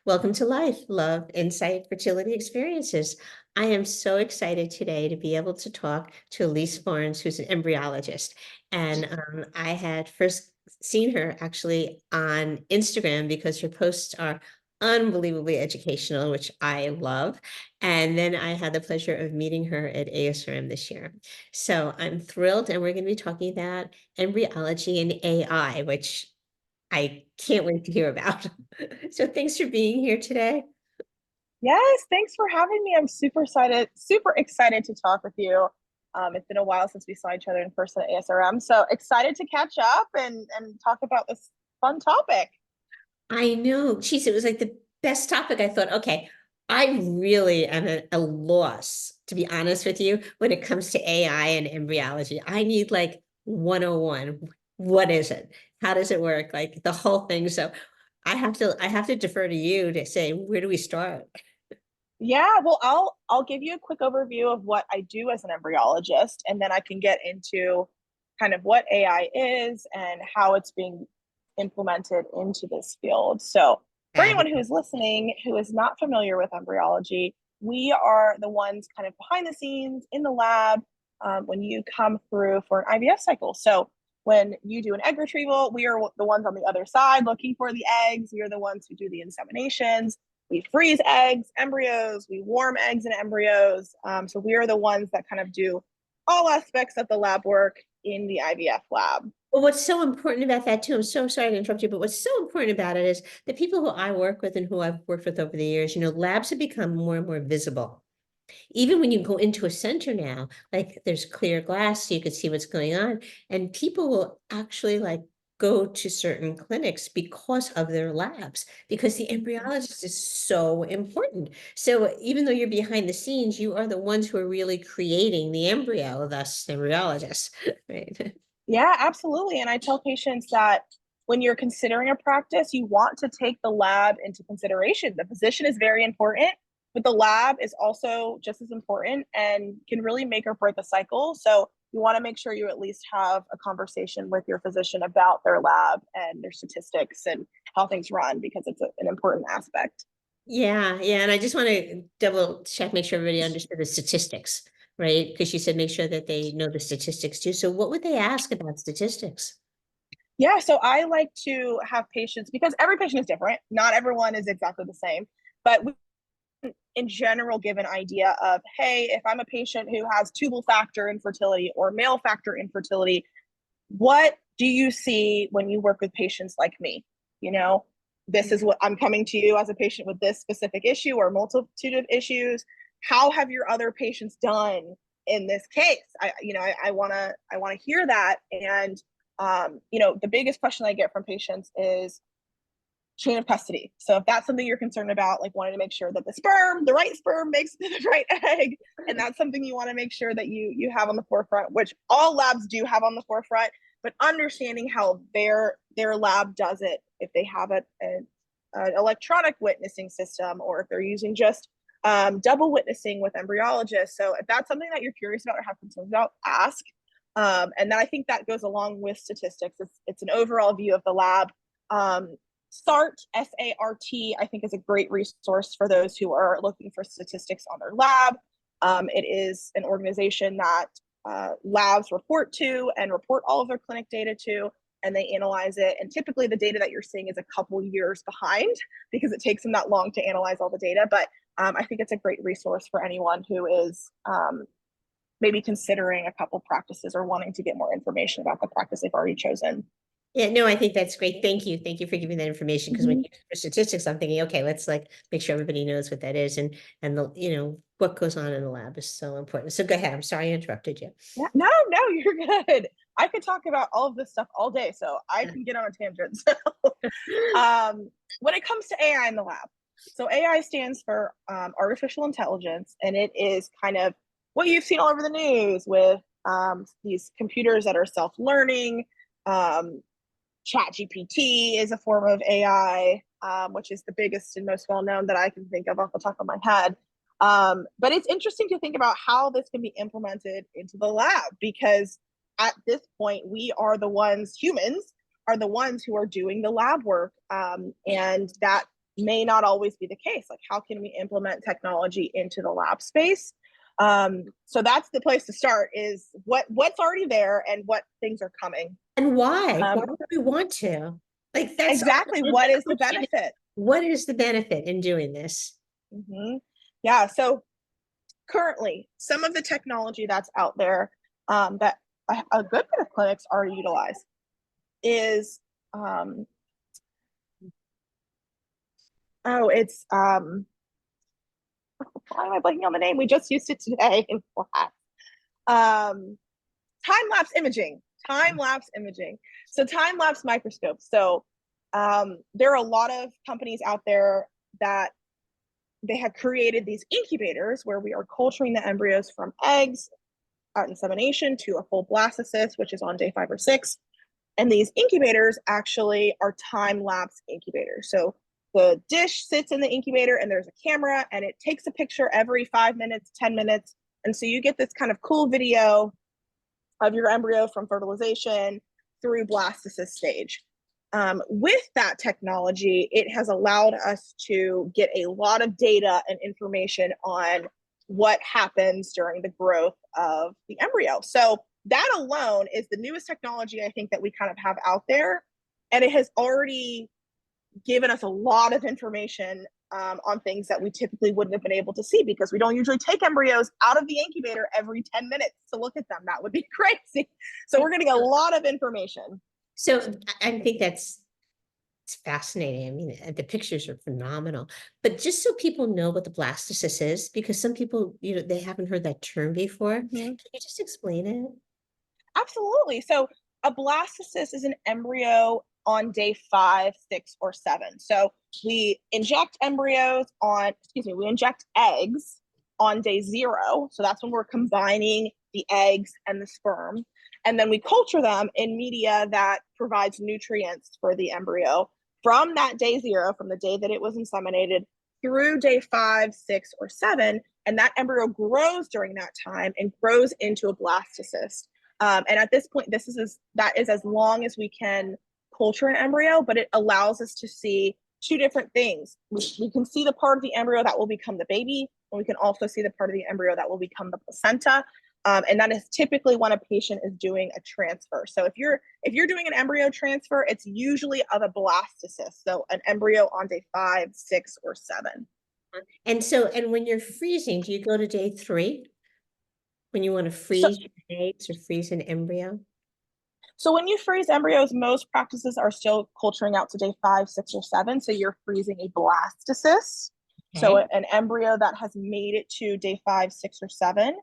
Welcome to Life, Love, Insight, Fertility Experiences. I am so excited today to be able to talk to Alease who's an embryologist. And I had first seen her actually on Instagram because her posts are unbelievably educational, which I love. And then I had the pleasure of meeting her at ASRM this year. So I'm thrilled, and we're going to be talking about embryology and AI, which I can't wait to hear about. So thanks for being here today. Yes, thanks for having me. I'm super excited to talk with you. It's been a while since we saw each other in person at ASRM, so excited to catch up and talk about this fun topic. I know, geez, it was like the best topic. I thought, okay, I really am at a loss, to be honest with you, when it comes to AI and embryology. I need like 101. What is it? How does it work? Like the whole thing. So I have to defer to you to say, where do we start? Yeah, well, I'll give you a quick overview of what I do as an embryologist, and then I can get into kind of what AI is and how it's being implemented into this field. So, for anyone who Fabulous. is listening who is not familiar with embryology, we are the ones kind of behind the scenes in the lab when you come through for an IVF cycle. So, when you do an egg retrieval, we are the ones on the other side looking for the eggs. We are the ones who do the inseminations. We freeze eggs, embryos, we warm eggs and embryos. So we are the ones that kind of do all aspects of the lab work in the IVF lab. Well, what's so important about that too, I'm so sorry to interrupt you, but what's so important about it is the people who I work with and who I've worked with over the years, labs have become more and more visible. Even when you go into a center now, like there's clear glass, so you can see what's going on, and people will actually like go to certain clinics because of their labs, because the embryologist is so important. So even though you're behind the scenes, you are the ones who are really creating the embryo, thus the embryologist, right? Yeah, absolutely. And I tell patients that when you're considering a practice, you want to take the lab into consideration. The physician is very important, but the lab is also just as important and can really make or break a cycle. So you want to make sure you at least have a conversation with your physician about their lab and their statistics and how things run because it's an important aspect. Yeah, yeah, and I just want to double check, make sure everybody understood the statistics, right? Because you said make sure that they know the statistics too. So what would they ask about statistics? Yeah, so I like to have patients because every patient is different. Not everyone is exactly the same, but we in general give an idea of, hey, if I'm a patient who has tubal factor infertility or male factor infertility, what do you see when you work with patients like me? You know, this is what I'm coming to you as a patient with this specific issue or multitude of issues. How have your other patients done in this case? I want to hear that. And the biggest question I get from patients is chain of custody. So if that's something you're concerned about, like wanting to make sure that the right sperm makes the right egg, and that's something you want to make sure that you have on the forefront, which all labs do have on the forefront, but understanding how their lab does it, if they have an electronic witnessing system, or if they're using just double witnessing with embryologists. So if that's something that you're curious about or have concerns about, ask. And then I think that goes along with statistics. It's an overall view of the lab. SART, SART, I think is a great resource for those who are looking for statistics on their lab. It is an organization that labs report to and report all of their clinic data to, and they analyze it. And typically the data that you're seeing is a couple years behind because it takes them that long to analyze all the data. But I think it's a great resource for anyone who is maybe considering a couple practices or wanting to get more information about the practice they've already chosen. Yeah, no, I think that's great. Thank you. Thank you for giving that information. Because when Mm-hmm. you for statistics, I'm thinking, okay, let's like make sure everybody knows what that is and the what goes on in the lab is so important. So go ahead. I'm sorry I interrupted you. Yeah, no, no, you're good. I could talk about all of this stuff all day, so I can get on a tangent. So, when it comes to AI in the lab, so AI stands for artificial intelligence, and it is kind of what you've seen all over the news with these computers that are self-learning. Um, Chat GPT is a form of AI, which is the biggest and most well-known that I can think of off the top of my head. But it's interesting to think about how this can be implemented into the lab because at this point, we are the ones, humans are the ones who are doing the lab work. And that may not always be the case. Like, how can we implement technology into the lab space? So that's the place to start, is what's already there and what things are coming. And why? Why would we want to? Like, that's Exactly. What is the benefit? what is the benefit in doing this? Mm-hmm. Yeah. So currently, some of the technology that's out there, that a good bit of clinics are utilize is, it's, why am I blanking on the name? We just used it today in class. Um, time-lapse imaging. Time-lapse imaging. So time-lapse microscopes. So there are a lot of companies out there that they have created these incubators where we are culturing the embryos from eggs out insemination to a full blastocyst, which is on day 5 or 6. And these incubators actually are time-lapse incubators. So the dish sits in the incubator and there's a camera and it takes a picture every 5 minutes, 10 minutes. And so you get this kind of cool video of your embryo from fertilization through blastocyst stage. With that technology, it has allowed us to get a lot of data and information on what happens during the growth of the embryo. So that alone is the newest technology I think that we kind of have out there. And it has already given us a lot of information on things that we typically wouldn't have been able to see, because we don't usually take embryos out of the incubator every 10 minutes to look at them. That would be crazy. So we're getting a lot of information. So I think it's fascinating. I mean, the pictures are phenomenal. But just so people know what the blastocyst is, because some people, they haven't heard that term before. Mm-hmm. Can you just explain it? Absolutely. So a blastocyst is an embryo on day 5, 6, or 7. So we inject we inject eggs on day 0. So that's when we're combining the eggs and the sperm. And then we culture them in media that provides nutrients for the embryo from that day 0, from the day that it was inseminated, through day 5, 6, or 7. And that embryo grows during that time and grows into a blastocyst. And at this point, that is as long as we can culture an embryo, but it allows us to see two different things. We can see the part of the embryo that will become the baby, and we can also see the part of the embryo that will become the placenta. And that is typically when a patient is doing a transfer. So if you're doing an embryo transfer, it's usually of a blastocyst, so an embryo on day 5, 6, or 7. And when you're freezing, do you go to day 3? When you want to So, freeze your eggs or freeze an embryo? So when you freeze embryos, most practices are still culturing out to day 5, 6, or 7. So you're freezing a blastocyst. So Okay. an embryo that has made it to day 5, 6, or 7.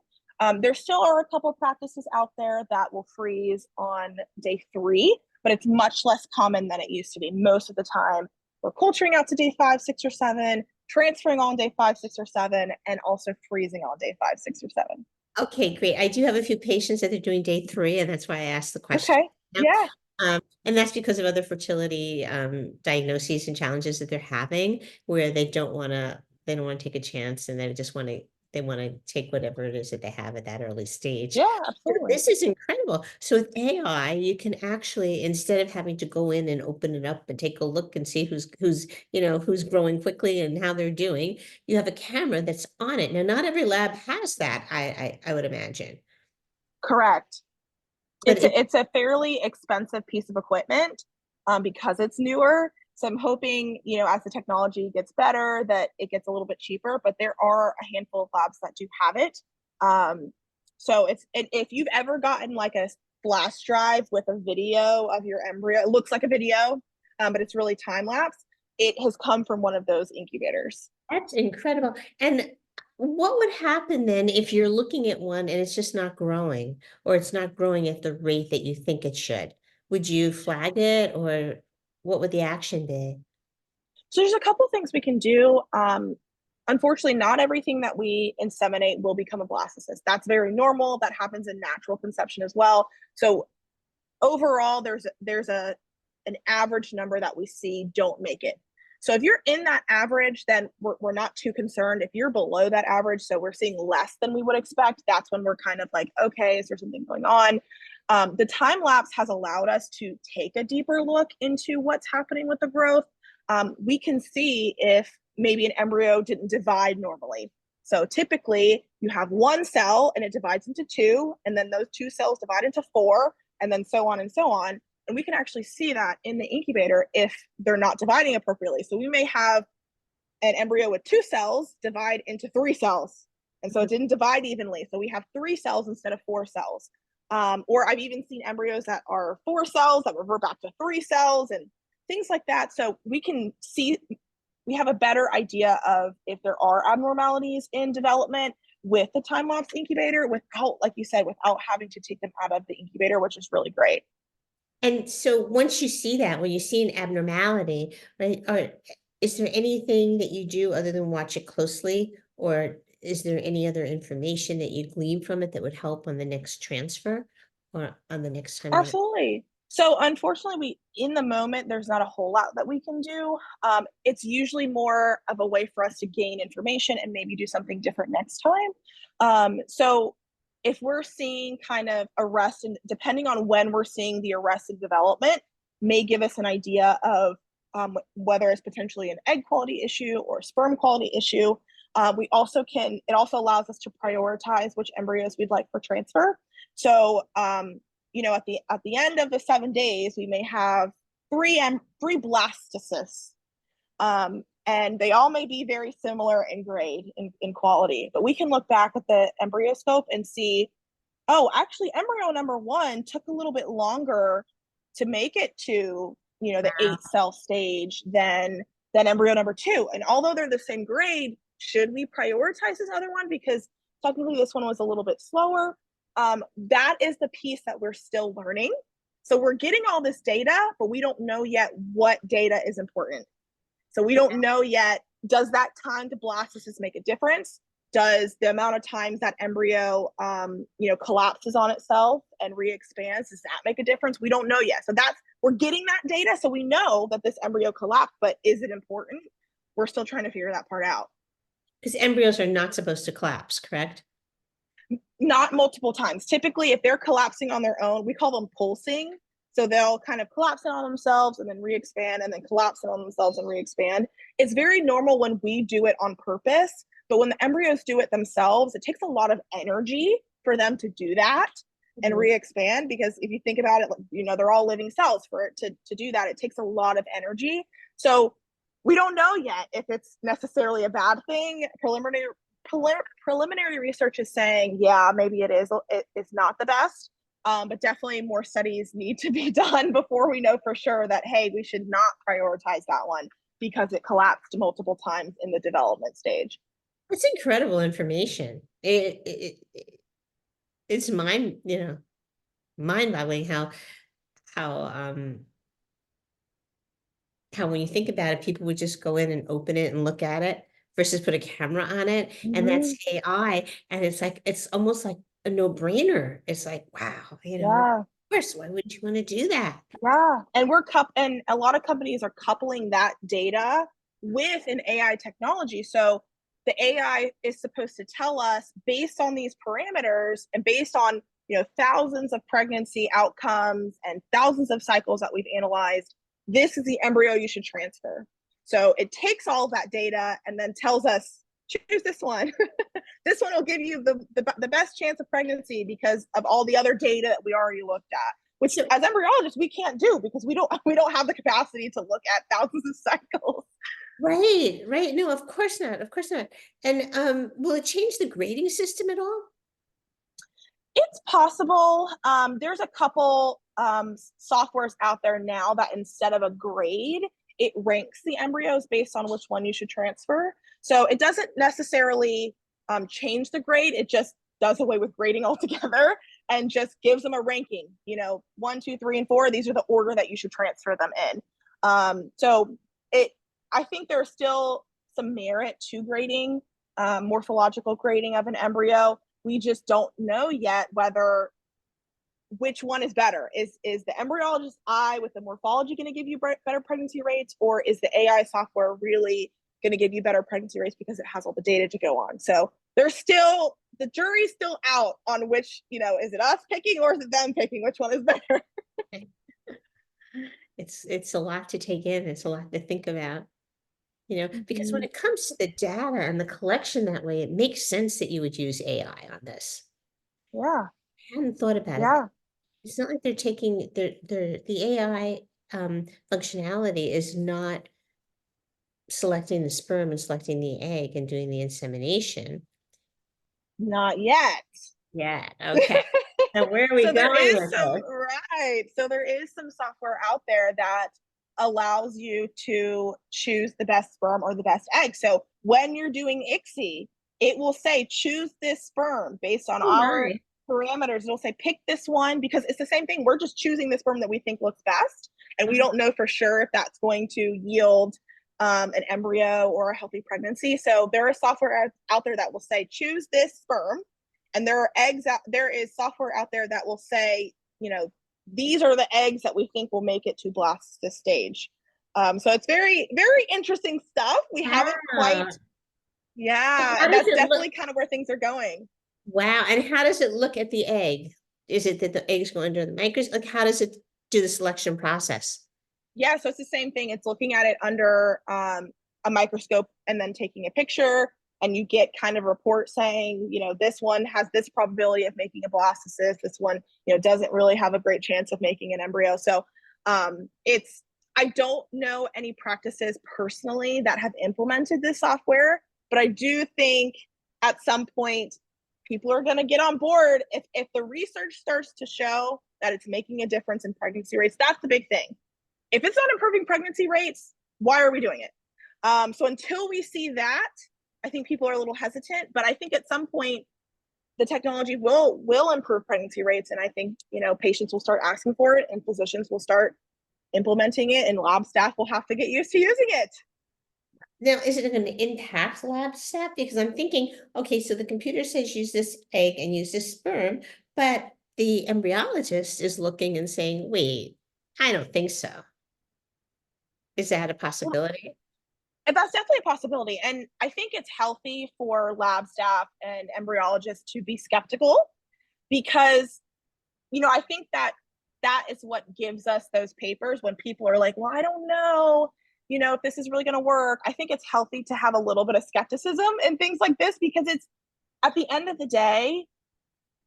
There still are a couple practices out there that will freeze on day 3, but it's much less common than it used to be. Most of the time, we're culturing out to day 5, 6, or 7, transferring on day 5, 6, or 7, and also freezing on day 5, 6, or 7. Okay, great. I do have a few patients that are doing day 3, and that's why I asked the question. Okay. Yeah. And that's because of other fertility diagnoses and challenges that they're having, where they don't want to take a chance, and they want to take whatever it is that they have at that early stage. Yeah, So absolutely. this is incredible. So with AI, you can actually, instead of having to go in and open it up and take a look and see who's growing quickly and how they're doing, you have a camera that's on it. Now, not every lab has that, I would imagine. Correct. But It's a fairly expensive piece of equipment, because it's newer. So I'm hoping, as the technology gets better, that it gets a little bit cheaper. But there are a handful of labs that do have it. So if you've ever gotten like a flash drive with a video of your embryo, it looks like a video, but it's really time lapse. It has come from one of those incubators. that's incredible. And what would happen then if you're looking at one and it's just not growing, or it's not growing at the rate that you think it should? Would you flag it, or what would the action be? So there's a couple things we can do. Unfortunately, not everything that we inseminate will become a blastocyst. That's very normal. That happens in natural conception as well. So overall, there's an average number that we see don't make it. So if you're in that average, then we're not too concerned. If you're below that average, so we're seeing less than we would expect, that's when we're kind of like, okay, is there something going on? The time lapse has allowed us to take a deeper look into what's happening with the growth. we can see if maybe an embryo didn't divide normally. So typically you have one cell and it divides into two, and then those two cells divide into four, and then so on and so on. And we can actually see that in the incubator if they're not dividing appropriately. So we may have an embryo with two cells divide into three cells. And so it didn't divide evenly. So we have three cells instead of four cells. Or I've even seen embryos that are four cells that revert back to three cells and things like that. So we can see, we have a better idea of if there are abnormalities in development with the time-lapse incubator without, like you said, without having to take them out of the incubator, which is really great. And so once you see that, when you see an abnormality, right, is there anything that you do other than watch it closely, or is there any other information that you glean from it that would help on the next transfer or on the next time around? Absolutely. So unfortunately, in the moment, there's not a whole lot that we can do. It's usually more of a way for us to gain information and maybe do something different next time. So if we're seeing kind of arrest, and depending on when we're seeing the arrested development, may give us an idea of whether it's potentially an egg quality issue or sperm quality issue. We also can, it also allows us to prioritize which embryos we'd like for transfer. So at the end of the 7 days, we may have three blastocysts, and they all may be very similar in grade, in quality. But we can look back at the embryoscope and see, oh, actually, embryo number one took a little bit longer to make it to the 8-cell stage than embryo number two. And although they're the same grade, should we prioritize this other one because technically this one was a little bit slower? That is the piece that we're still learning. So we're getting all this data, but we don't know yet what data is important. So we don't know yet, does that time to blastocyst make a difference? Does the amount of times that embryo collapses on itself and re-expands, does that make a difference? We don't know yet. So we're getting that data, so we know that this embryo collapsed, but is it important? We're still trying to figure that part out. Because embryos are not supposed to collapse, correct? Not multiple times. Typically, if they're collapsing on their own, we call them pulsing. So they'll kind of collapse in on themselves and then re-expand and then collapse in on themselves and re-expand. It's very normal when we do it on purpose, but when the embryos do it themselves, it takes a lot of energy for them to do that and re-expand, because if you think about it, they're all living cells. For it to do that, it takes a lot of energy. So we don't know yet if it's necessarily a bad thing. Preliminary research is saying, yeah, maybe it is. It's not the best, but definitely more studies need to be done before we know for sure that, hey, we should not prioritize that one because it collapsed multiple times in the development stage. It's incredible information. It's mind-boggling how when you think about it, people would just go in and open it and look at it versus put a camera on it, and that's AI, and it's almost like a no-brainer. It's like, wow, Yeah. of course, why would you want to do that? Yeah. And and a lot of companies are coupling that data with an AI technology. So the AI is supposed to tell us, based on these parameters and based on thousands of pregnancy outcomes and thousands of cycles that we've analyzed, this is the embryo you should transfer. So it takes all of that data and then tells us, choose this one. This one will give you the best chance of pregnancy because of all the other data that we already looked at, which as embryologists we can't do because we don't have the capacity to look at thousands of cycles. Right, right. No, of course not. Of course not. And will it change the grading system at all? It's possible. There's a couple softwares out there now that instead of a grade, it ranks the embryos based on which one you should transfer. So it doesn't necessarily change the grade. It just does away with grading altogether and just gives them a ranking. 1, 2, 3, and 4. These are the order that you should transfer them in. I think there's still some merit to grading, morphological grading of an embryo. We just don't know yet which one is better. Is the embryologist eye with the morphology going to give you better pregnancy rates, or is the AI software really going to give you better pregnancy rates because it has all the data to go on? So the jury's still out on which, is it us picking or is it them picking which one is better? It's a lot to take in. It's a lot to think about, because when Mhm. it comes to the data and the collection that way, it makes sense that you would use AI on this. Yeah, I hadn't thought about it. yeah. It's not like they're taking the AI functionality is not selecting the sperm and selecting the egg and doing the insemination. Not yet. Yeah, okay. So where are we So there going is with some, this? right. So there is some software out there that allows you to choose the best sperm or the best egg. So when you're doing ICSI, it will say choose this sperm based on Oh our my. parameters. It'll say pick this one because it's the same thing. We're just choosing the sperm that we think looks best. And we don't know for sure if that's going to yield an embryo or a healthy pregnancy. So there is software out there that will say choose this sperm, and there are eggs out there is software out there that will say, these are the eggs that we think will make it to blastocyst stage. So it's very, very interesting stuff. We haven't quite, Wow. yeah, How and does that's it look? definitely kind of where things are going. Wow. And how does it look at the egg? Is it that the eggs go under the microscope? Like, how does it do the selection process? Yeah, so it's the same thing. It's looking at it under a microscope and then taking a picture, and you get kind of a report saying, this one has this probability of making a blastocyst. This one, doesn't really have a great chance of making an embryo. So it's I don't know any practices personally that have implemented this software, but I do think at some point people are going to get on board if the research starts to show that it's making a difference in pregnancy rates. That's the big thing. If it's not improving pregnancy rates, why are we doing it? So until we see that, I think people are a little hesitant. But I think at some point the technology will improve pregnancy rates, and I think patients will start asking for it, and physicians will start implementing it, and lab staff will have to get used to using it. Now, is it going to impact lab staff? Because I'm thinking, okay, so the computer says use this egg and use this sperm, but the embryologist is looking and saying, wait, I don't think so. Is that a possibility? And that's definitely a possibility. And I think it's healthy for lab staff and embryologists to be skeptical because I think that is what gives us those papers when people are like, well, I don't know, if this is really going to work. I think it's healthy to have a little bit of skepticism and things like this because it's at the end of the day,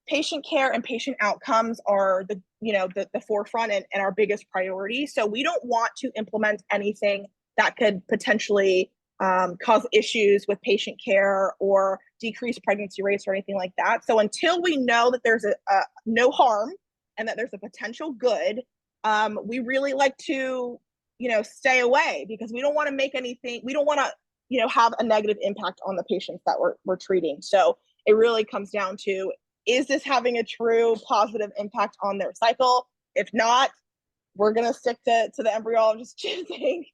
patient care and patient outcomes are the forefront and our biggest priority. So we don't want to implement anything that could potentially cause issues with patient care or decrease pregnancy rates or anything like that. So until we know that there's a no harm and that there's a potential good, we really like to stay away because we don't want to make anything. We don't want to have a negative impact on the patients that we're treating. So it really comes down to, is this having a true positive impact on their cycle? If not, we're going to stick to the embryologist choosing.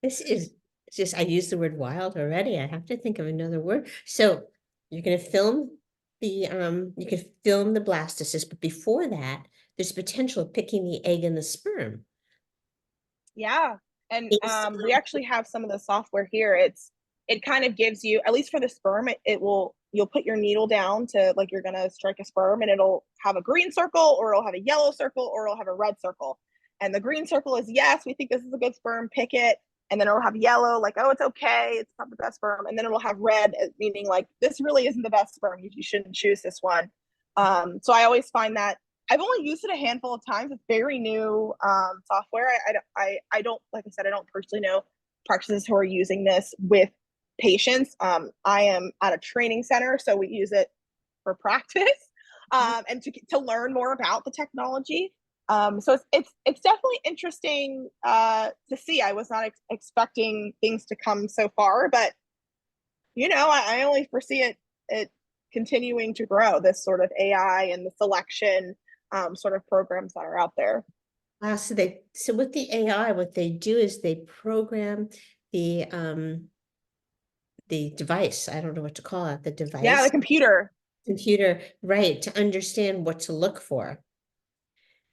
This is just, I used the word wild already. I have to think of another word. So you're going to film you can film the blastocyst, but before that, there's potential of picking the egg and the sperm. Yeah. And Is, we actually have some of the software here. It kind of gives you, at least for the sperm, you'll put your needle down to like you're gonna strike a sperm, and it'll have a green circle, or it'll have a yellow circle, or it'll have a red circle. And the green circle is yes, we think this is a good sperm, pick it. And then it'll have yellow, like, oh, it's okay, it's not the best sperm. And then it'll have red, meaning like this really isn't the best sperm. You shouldn't choose this one. So I always find that I've only used it a handful of times. It's very new software. I don't, like I said, I don't personally know practices who are using this with patients. I am at a training center, so we use it for practice and to learn more about the technology. So it's definitely interesting to see. I was not expecting things to come so far, but I only foresee it continuing to grow. This sort of AI and the selection sort of programs that are out there. wow, so with the AI, what they do is they program the device. I don't know what to call it, the Yeah, the device computer. computer, right, to understand what to look for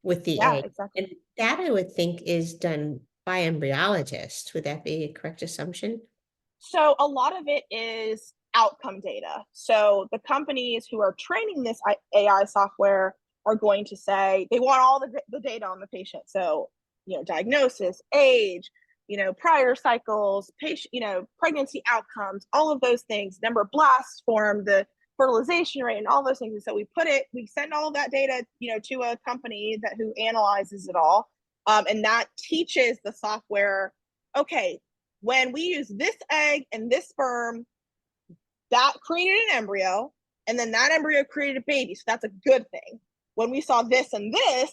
with the Yeah, egg. exactly. And that I would think is done by embryologists. Would that be a correct assumption? So a lot of it is outcome data. So the companies who are training this AI software are going to say they want all the data on the patient. So diagnosis, age, prior cycles, patient, pregnancy outcomes, all of those things, number of blasts formed, the fertilization rate, and all those things. And so we send all of that data, to a company who analyzes it all. And that teaches the software, okay, when we use this egg and this sperm, that created an embryo, and then that embryo created a baby. So that's a good thing. When we saw this and this,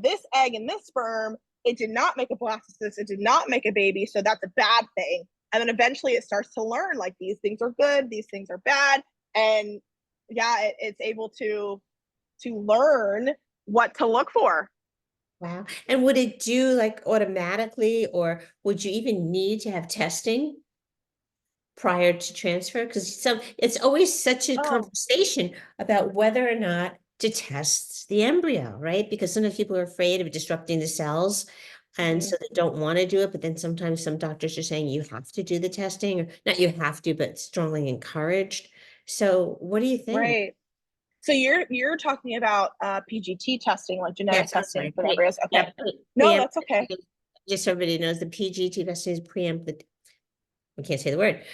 this egg and this sperm, it did not make a blastocyst, it did not make a baby. So that's a bad thing. And then eventually it starts to learn like these things are good, these things are bad. And yeah, it's able to learn what to look for. Wow. And would it do like automatically, or would you even need to have testing prior to transfer? Because it's always such a Oh, conversation about whether or not to test the embryo, right? Because sometimes people are afraid of disrupting the cells, and so they don't want to do it. But then sometimes some doctors are saying you have to do the testing, or not you have to, but strongly encouraged. So what do you think? right. So you're talking about PGT testing, like genetic Yes, I'm testing sorry. for embryos. Okay. Yeah, No, that's okay. just so everybody knows, the PGT testing is preempt. We can't say the word.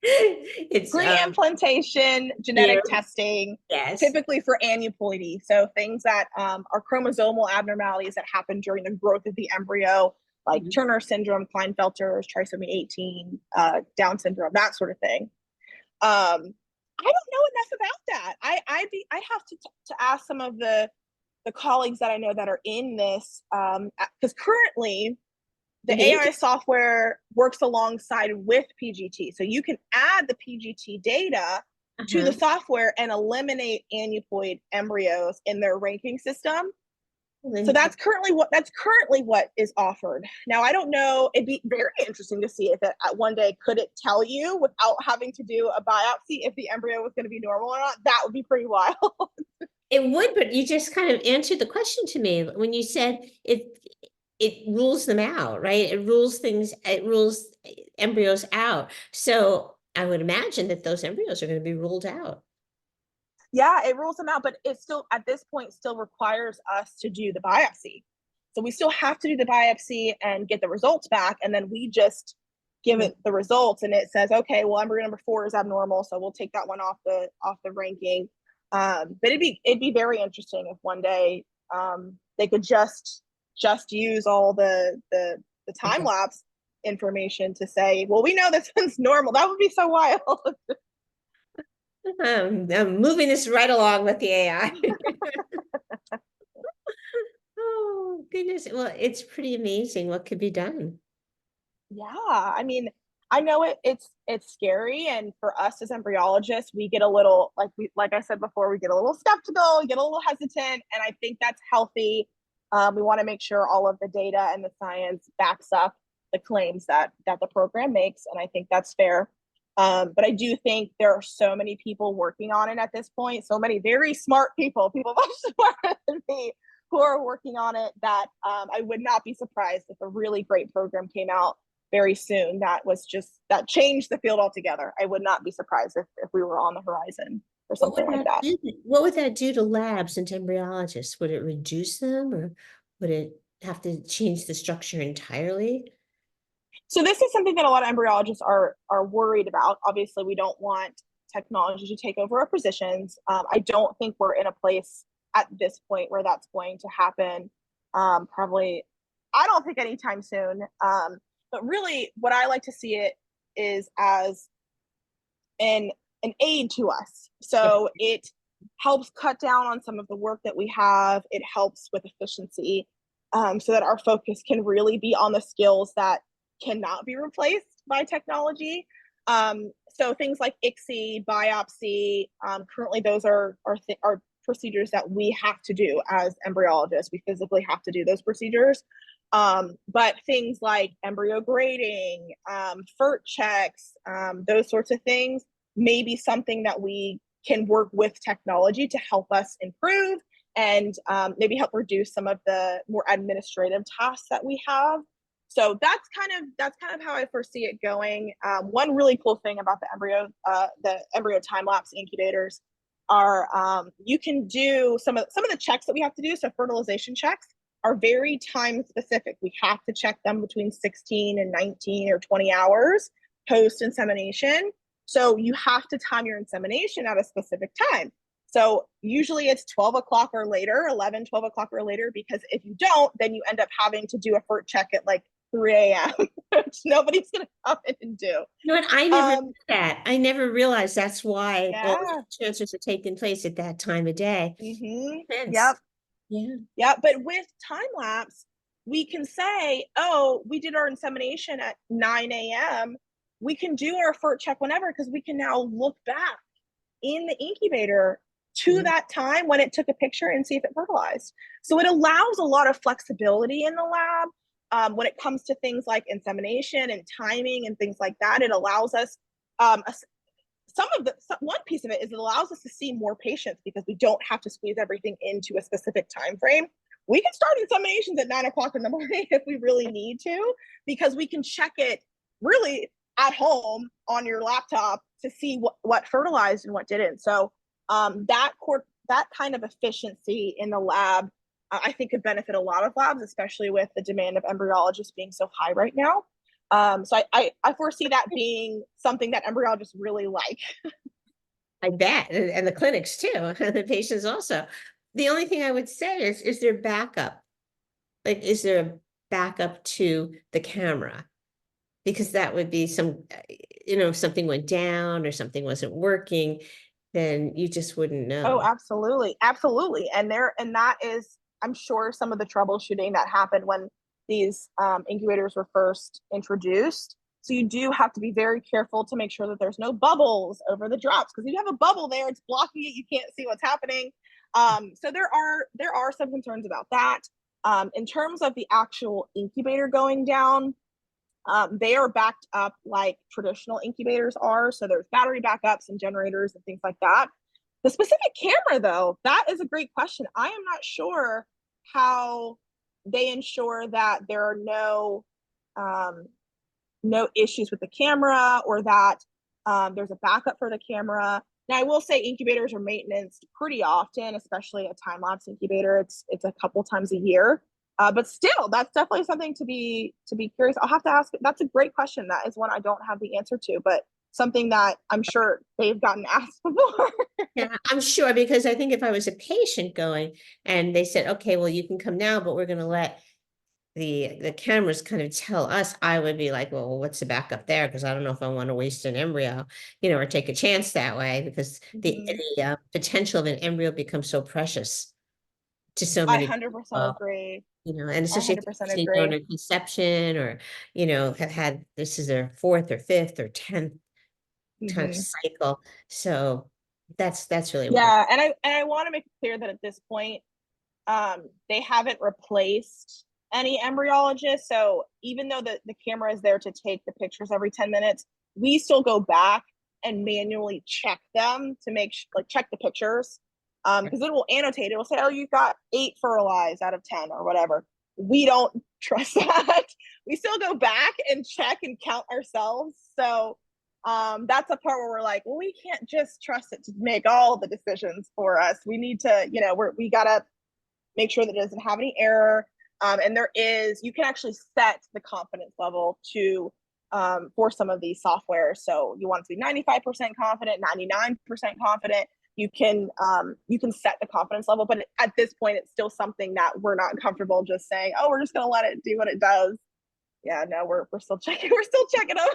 It's Pre-implantation yeah, genetic testing, yes. typically for aneuploidy. So things that are chromosomal abnormalities that happen during the growth of the embryo, like Mhm. Turner syndrome, Klinefelter's, trisomy 18, Down syndrome, that sort of thing. I don't know enough about that. I have to ask some of the colleagues that I know that are in this, because currently the The AI software works alongside with PGT. So you can add the PGT data to the uh-huh. software and eliminate aneuploid embryos in their ranking system. So Then that's currently what is offered. Now I don't know. It'd be very interesting to see if it one day could it tell you without having to do a biopsy if the embryo was going to be normal or not. That would be pretty wild. it would, but you just kind of answered the question to me when you said it rules them out, right? It rules embryos out. So I would imagine that those embryos are going to be ruled out. Yeah, it rules them out, but it still at this point still requires us to do the biopsy. So we still have to do the biopsy and get the results back, and then we just give Mhm. it the results, and it says, okay, well, embryo number 4 is abnormal, so we'll take that one off the ranking. But it'd be very interesting if one day they could just use all the time Okay. lapse information to say, well, we know this one's normal. That would be so wild. I'm moving this right along with the AI. Oh, goodness. Well, it's pretty amazing what could be done. Yeah, I mean, I know it's scary, and for us as embryologists, we get a little like I said before, we get a little skeptical, we get a little hesitant, and I think that's healthy. We want to make sure all of the data and the science backs up the claims that the program makes, and I think that's fair. But I do think there are so many people working on it at this point, so many very smart people much smarter than me, who are working on it that I would not be surprised if a really great program came out very soon that changed the field altogether. I would not be surprised if we were on the horizon for What would something like that that. do? What would that do to labs and to embryologists? Would it reduce them, or would it have to change the structure entirely? So this is something that a lot of embryologists are worried about. Obviously, we don't want technology to take over our positions. I don't think we're in a place at this point where that's going to happen. Probably, I don't think anytime soon. But really, what I like to see it is as an aid to us. Yeah. So it helps cut down on some of the work that we have. It helps with efficiency, so that our focus can really be on the skills that cannot be replaced by technology. So things like ICSI, biopsy, currently those are procedures that we have to do as embryologists. We physically have to do those procedures. But things like embryo grading, FERT checks, those sorts of things may be something that we can work with technology to help us improve and maybe help reduce some of the more administrative tasks that we have. So that's kind of how I foresee it going. One really cool thing about the embryo time lapse incubators are you can do some of the checks that we have to do. So fertilization checks are very time specific. We have to check them between 16 and 19 or 20 hours post insemination. So you have to time your insemination at a specific time. So usually it's 12 o'clock or later, 11, 12 o'clock or later, because if you don't, then you end up having to do a FERT check at like 3 a.m., which nobody's going to come in and do. You know what? I never knew that. I never realized that's why all Yeah. the transfers are taking place at that time of day. Yep. Hence, yeah. Yeah. But with time lapse, we can say, oh, we did our insemination at 9 a.m. We can do our FERT check whenever because we can now look back in the incubator to Yeah. that time when it took a picture and see if it fertilized. So it allows a lot of flexibility in the lab when it comes to things like insemination and timing and things like that. It allows us one piece of it is it allows us to see more patients because we don't have to squeeze everything into a specific time frame. We can start inseminations at 9 o'clock in the morning if we really need to, because we can check it really at home on your laptop to see what fertilized and what didn't. So that kind of efficiency in the lab, I think could benefit a lot of labs, especially with the demand of embryologists being so high right now. So I foresee that being something that embryologists really like. I bet, and the clinics too, the patients also. The only thing I would say is there backup? Like, is there a backup to the camera? Because that would be if something went down or something wasn't working, then you just wouldn't Oh, know. absolutely, absolutely, and that is, I'm sure, some of the troubleshooting that happened when these incubators were first introduced. So you do have to be very careful to make sure that there's no bubbles over the drops, because if you have a bubble there, it's blocking it. You can't see what's happening. So there are some concerns about that. In terms of the actual incubator going down, they are backed up like traditional incubators are. So there's battery backups and generators and things like that. The specific camera, though, that is a great question. I am not sure how they ensure that there are no issues with the camera, or that there's a backup for the camera. Now, I will say incubators are maintenance pretty often, especially a time lapse incubator. It's a couple times a year. But still, that's definitely something to be curious. I'll have to ask. That's a great question. That is one I don't have the answer to, but something that I'm sure they've gotten asked before. Yeah, I'm sure, because I think if I was a patient going and they said, okay, well, you can come now, but we're going to let the cameras kind of tell us, I would be like, well, what's the backup there? Because I don't know if I want to waste an embryo, or take a chance that way, because Mm-hmm. the potential of an embryo becomes so precious to so I many 100% people, agree. and I especially if 100% they've seen agree. donor conception, or, have had, this is their fourth or fifth or 10th kind of Mm-hmm. cycle. So that's really why. Yeah, and I want to make it clear that at this point, they haven't replaced any embryologists. So even though the camera is there to take the pictures every 10 minutes, we still go back and manually check them to check the pictures. Because it will annotate, it will say, oh, you've got 8 fertilized out of 10 or whatever. We don't trust that. We still go back and check and count ourselves. So that's a part where we're like, well, we can't just trust it to make all the decisions for us. We need to, we gotta make sure that it doesn't have any error. And you can actually set the confidence level to for some of these software. So you want it to be 95% confident, 99% confident. You can set the confidence level, but at this point, it's still something that we're not comfortable just saying, oh, we're just going to let it do what it does. Yeah, no, we're still checking. We're still checking them.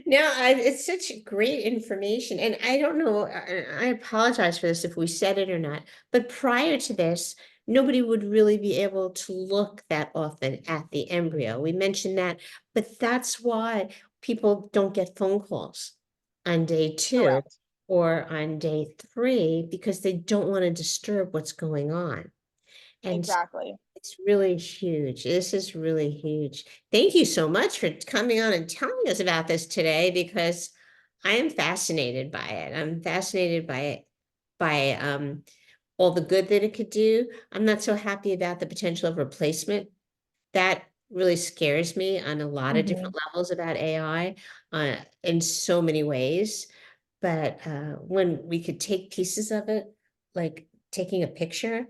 No, it's such great information, and I don't know, I apologize for this if we said it or not, but prior to this, nobody would really be able to look that often at the embryo. We mentioned that, but that's why people don't get phone calls on day 2 Correct. or on day 3, because they don't want to disturb what's going on. And Exactly. it's really huge. This is really huge. Thank you so much for coming on and telling us about this today, because I am fascinated by it. I'm fascinated by it, by all the good that it could do. I'm not so happy about the potential of replacement. That really scares me on a lot of Mm-hmm. different levels about AI, in so many ways. But when we could take pieces of it, like taking a picture,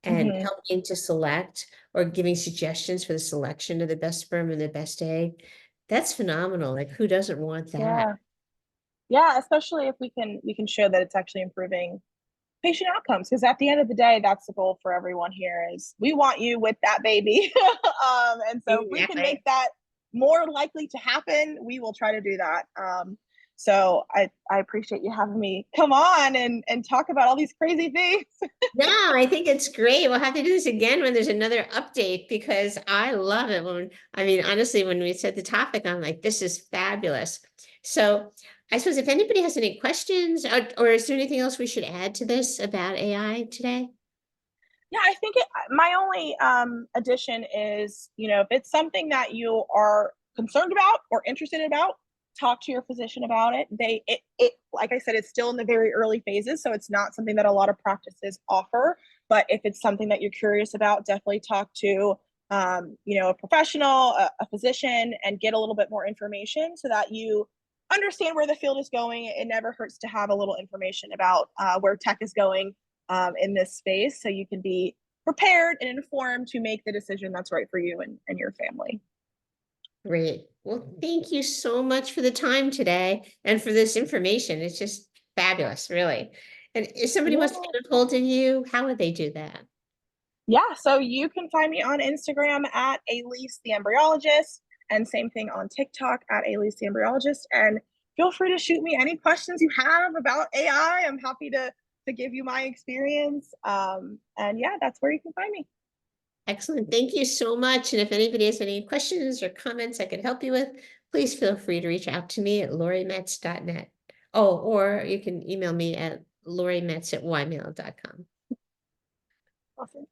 and Mhm. helping to select or giving suggestions for the selection of the best sperm and the best egg. That's phenomenal. Like, who doesn't want that? Yeah. Yeah, especially if we can show that it's actually improving patient outcomes, because at the end of the day, that's the goal for everyone here is we want you with that baby. And so if we can make Exactly. that more likely to happen, we will try to do that. So I appreciate you having me come on and talk about all these crazy things. No, I think it's great. We'll have to do this again when there's another update because I love it when, I mean, honestly, when we said the topic, I'm like, this is fabulous. So I suppose if anybody has any questions or is there anything else we should add to this about AI today? Yeah, I think my only addition is, if it's something that you are concerned about or interested about, talk to your physician about it. It like I said, it's still in the very early phases, so it's not something that a lot of practices offer. But if it's something that you're curious about, definitely talk to a professional, a physician, and get a little bit more information so that you understand where the field is going. It never hurts to have a little information about where tech is going in this space, so you can be prepared and informed to make the decision that's right for you and your family. Great. Well, thank you so much for the time today and for this information. It's just fabulous, really. And if somebody Yeah. wants to get a hold of you, how would they do that? Yeah, so you can find me on Instagram at Alease the Embryologist, and same thing on TikTok at Alease the Embryologist. And feel free to shoot me any questions you have about AI. I'm happy to give you my experience. And yeah, that's where you can find me. Excellent. Thank you so much. And if anybody has any questions or comments I could help you with, please feel free to reach out to me at lorimetz.net. Oh, or you can email me at lorimetz@ymail.com. Awesome.